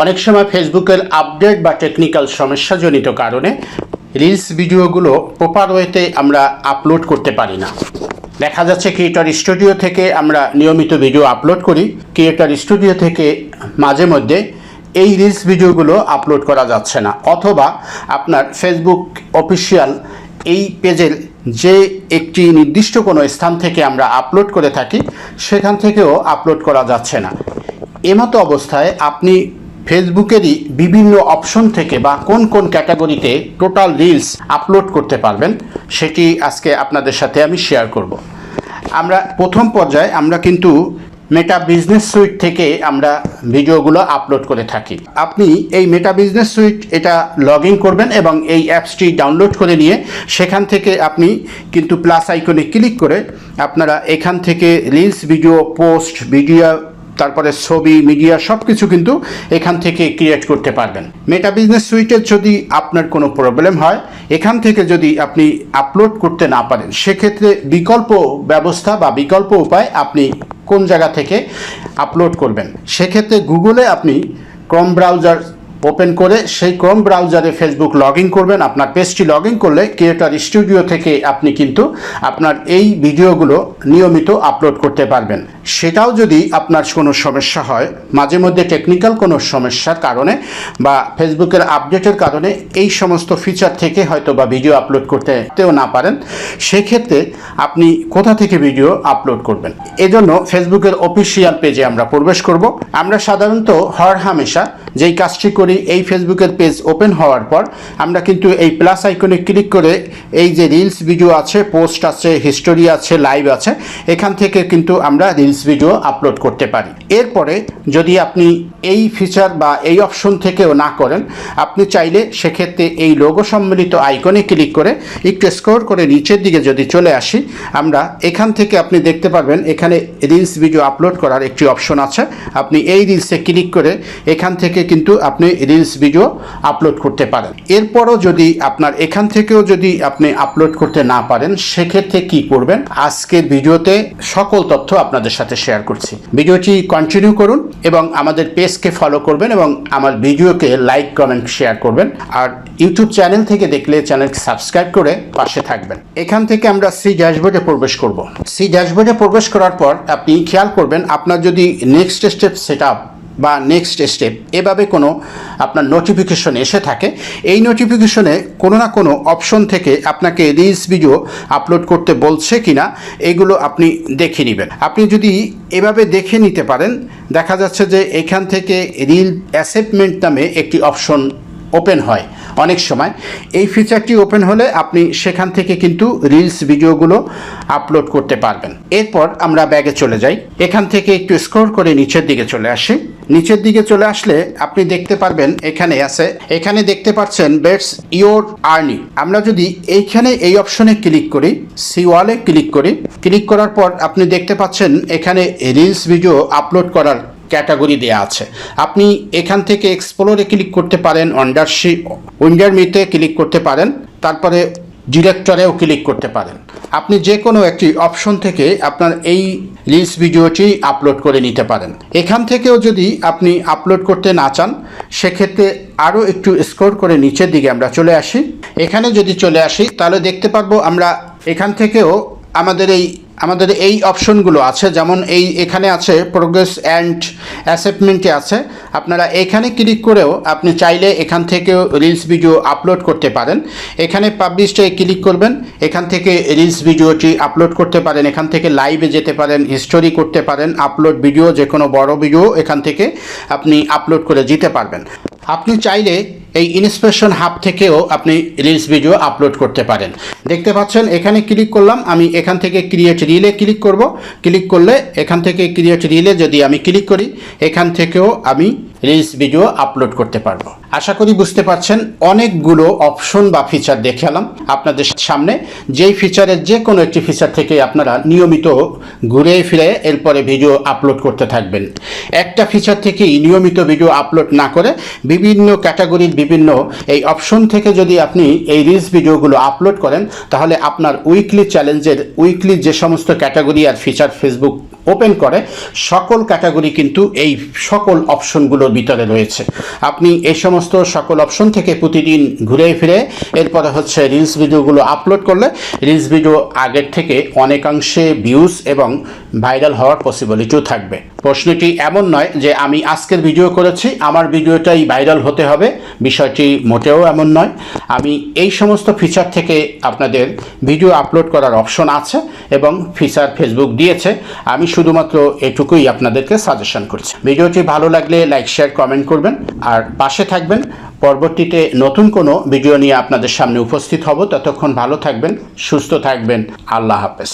অনেক সময় ফেসবুকের আপডেট বা টেকনিক্যাল সমস্যাজনিত কারণে রিলস ভিডিওগুলো প্রপার ওয়েতে আমরা আপলোড করতে পারি না। দেখা যাচ্ছে ক্রিয়েটর স্টুডিও থেকে আমরা নিয়মিত ভিডিও আপলোড করি, ক্রিয়েটর স্টুডিও থেকে মাঝে মধ্যে এই রিলস ভিডিওগুলো আপলোড করা যাচ্ছে না, অথবা আপনার ফেসবুক অফিসিয়াল এই পেজের যে একটি নির্দিষ্ট কোনো স্থান থেকে আমরা আপলোড করে থাকি সেখান থেকেও আপলোড করা যাচ্ছে না। এমতো অবস্থায় আপনি ফেসবুকেরই বিভিন্ন অপশন থেকে বা কোন কোন ক্যাটাগরিতে টোটাল রিলস আপলোড করতে পারবেন সেটি আজকে আপনাদের সাথে আমি শেয়ার করব। আমরা প্রথম পর্যায়ে আমরা কিন্তু মেটা বিজনেস সুইট থেকে আমরা ভিডিওগুলো আপলোড করে থাকি। আপনি এই মেটা বিজনেস সুইট এটা লগ ইন করবেন এবং এই অ্যাপসটি ডাউনলোড করে নিয়ে সেখান থেকে আপনি কিন্তু প্লাস আইকনে ক্লিক করে আপনারা এখান থেকে রিলস ভিডিও, পোস্ট ভিডিও, তারপরে ছবি, মিডিয়া সব কিছু কিন্তু এখান থেকে ক্রিয়েট করতে পারবেন। মেটা বিজনেস সুইটের যদি আপনার কোনো প্রবলেম হয়, এখান থেকে যদি আপনি আপলোড করতে না পারেন, সেক্ষেত্রে বিকল্প ব্যবস্থা বা বিকল্প উপায় আপনি কোন জায়গা থেকে আপলোড করবেন। সেক্ষেত্রে গুগলে আপনি ক্রোম ব্রাউজার ওপেন করে সেই ক্রোম ব্রাউজারে ফেসবুক লগ ইন করবেন। আপনার পেজটি লগ ইন করলে ক্রিয়েটর স্টুডিও থেকে আপনি কিন্তু আপনার এই ভিডিওগুলো নিয়মিত আপলোড করতে পারবেন। সেটাও যদি আপনার কোনো সমস্যা হয়, মাঝে মধ্যে টেকনিক্যাল কোনো সমস্যার কারণে বা ফেসবুকের আপডেটের কারণে এই সমস্ত ফিচার থেকে হয়তো বা ভিডিও আপলোড করতেও না পারেন, সেক্ষেত্রে আপনি কোথা থেকে ভিডিও আপলোড করবেন। এজন্য ফেসবুকের অফিসিয়াল পেজে আমরা প্রবেশ করব। আমরা সাধারণত হর হামেশা যেই কাজটি করি, এই ফেসবুকের পেজ ওপেন হওয়ার পর আমরা কিন্তু এই প্লাস আইকনে ক্লিক করে এই যে রিলস ভিডিও আছে, পোস্ট আছে, হিস্টোরি আছে, লাইভ আছে, এখান থেকে কিন্তু আমরা রিলস ভিডিও আপলোড করতে পারি। এরপরে যদি আপনি এই ফিচার বা এই অপশন থেকেও না করেন, আপনি চাইলে সেক্ষেত্রে এই লোগো সম্মিলিত আইকনে ক্লিক করে একটু স্ক্রল করে নিচের দিকে যদি চলে আসি, আমরা এখান থেকে আপনি দেখতে পারবেন এখানে রিলস ভিডিও আপলোড করার একটি অপশন আছে। আপনি এই রিলসে ক্লিক করে এখান থেকে কিন্তু আপনি রিলস ভিডিও আপলোড করতে পারেন। এরপরও যদি আপনার এখান থেকেও যদি আপনি আপলোড করতে না পারেন, সেক্ষেত্রে কি করবেন আজকের ভিডিওতে সকল তথ্য আপনাদের সাথে শেয়ার করছি। ভিডিওটি কন্টিনিউ করুন এবং আমাদের পেজকে ফলো করবেন এবং আমার ভিডিওকে লাইক, কমেন্ট, শেয়ার করবেন। আর ইউটিউব চ্যানেল থেকে দেখলে চ্যানেলকে সাবস্ক্রাইব করে পাশে থাকবেন। এখান থেকে আমরা সি ড্যাশবোর্ডে প্রবেশ করব। সি ড্যাশবোর্ডে প্রবেশ করার পর আপনি খেয়াল করবেন আপনার যদি নেক্সট স্টেপ সেট আপ বা নেক্সট স্টেপ এভাবে কোনো আপনার নোটিফিকেশন এসে থাকে, এই নোটিফিকেশনে কোনো না কোনো অপশন থেকে আপনাকে রিলস ভিডিও আপলোড করতে বলছে কিনা এগুলো আপনি দেখে নেবেন। আপনি যদি এভাবে দেখে নিতে পারেন, দেখা যাচ্ছে যে এখান থেকে রিল অ্যাসেপ্টমেন্ট নামে একটি অপশন ওপেন হয়। অনেক সময় এই ফিচারটি ওপেন হলে আপনি সেখান থেকে কিন্তু রিলস ভিডিওগুলো আপলোড করতে পারবেন। এরপর আমরা ব্যাগে চলে যাই। এখান থেকে একটু স্ক্রল করে নিচের দিকে চলে আসি। নিচের দিকে চলে আসলে আপনি দেখতে পারবেন এখানে আছে, এখানে দেখতে পাচ্ছেন বেটস ইওর আর্নিং। আমরা যদি এইখানে এই অপশনে ক্লিক করি, সি ওয়ালে ক্লিক করি, ক্লিক করার পর আপনি দেখতে পাচ্ছেন এখানে রিলস ভিডিও আপলোড করার ক্যাটাগরি দেয়া আছে। আপনি এখান থেকে এক্সপ্লোরে ক্লিক করতে পারেন, উইন্ডার মিতে ক্লিক করতে পারেন, তারপরে ডিরেক্টরেও ক্লিক করতে পারেন। আপনি যে কোনো একটি অপশন থেকে আপনার এই রিলস ভিডিওটি আপলোড করে নিতে পারেন। এখান থেকেও যদি আপনি আপলোড করতে না চান, সেক্ষেত্রে আরও একটু স্ক্রল করে নিচের দিকে আমরা চলে আসি। এখানে যদি চলে আসি তাহলে দেখতে পারবো আমরা এখান থেকেও আমাদের এই অপশনগুলো আছে, যেমন এখানে আছে প্রোগ্রেস অ্যান্ড অ্যাসেপ্টমেন্টে আছে। আপনারা এখানে ক্লিক করেও আপনি চাইলে এখান থেকেও রিলস ভিডিও আপলোড করতে পারেন। এখানে পাবলিশে ক্লিক করবেন, এখান থেকে রিলস ভিডিওটি আপলোড করতে পারেন, এখান থেকে লাইভে যেতে পারেন, হিস্টোরি করতে পারেন, আপলোড ভিডিও, যে কোনো বড় ভিডিও এখান থেকে আপনি আপলোড করে যেতে পারবেন। আপনি চাইলে এই ইন্সপিরেশন হাব থেকেও আপনি রিলস ভিডিও আপলোড করতে পারেন। দেখতে পাচ্ছেন এখানে ক্লিক করলাম, আমি এখান থেকে ক্রিয়েট রিলে ক্লিক করব। ক্লিক করলে এখান থেকে ক্রিয়েট রিলে যদি আমি ক্লিক করি, এখান থেকেও আমি রিলস ভিডিও আপলোড করতে পারবো। আশা করি বুঝতে পারছেন। অনেকগুলো অপশন বা ফিচার দেখালাম আপনাদের সামনে, যেই ফিচারের যে কোনো একটি ফিচার থেকে আপনারা নিয়মিত ঘুরে ফিরে এরপরে ভিডিও আপলোড করতে থাকবেন। একটা ফিচার থেকেই নিয়মিত ভিডিও আপলোড না করে বিভিন্ন ক্যাটাগরির বিভিন্ন এই অপশন থেকে যদি আপনি এই রিলস ভিডিওগুলো আপলোড করেন, তাহলে আপনার উইকলি চ্যালেঞ্জের উইকলি যে সমস্ত ক্যাটাগরি আর ফিচার ফেসবুক ওপেন করে সকল ক্যাটাগরি কিন্তু এই সকল অপশনগুলোর ভিতরে রয়েছে। আপনি এই সমস্ত সকল অপশন থেকে প্রতিদিন ঘুরে ফিরে এরপরে হচ্ছে রিলস ভিডিওগুলো আপলোড করলে রিলস ভিডিও আগের থেকে অনেকাংশে ভিউজ এবং ভাইরাল হওয়ার পসিবিলিটিও থাকবে। প্রশ্নটি এমন নয় যে আমি আজকের ভিডিও করেছি আমার ভিডিওটাই ভাইরাল হতে হবে, বিষয়টি মোটেও এমন নয়। আমি এই সমস্ত ফিচার থেকে আপনাদের ভিডিও আপলোড করার অপশন আছে এবং ফিচার ফেসবুক দিয়েছে, আমি শুধুমাত্র এটুকুই আপনাদেরকে সাজেশন করছি। ভিডিওটি ভালো লাগলে লাইক শেয়ার কমেন্ট করবেন আর পাশে থাকবেন। পরবর্তীতে নতুন কোনো ভিডিও নিয়ে আপনাদের সামনে উপস্থিত হব। ততক্ষণ ভালো থাকবেন, সুস্থ থাকবেন। আল্লাহ হাফেজ।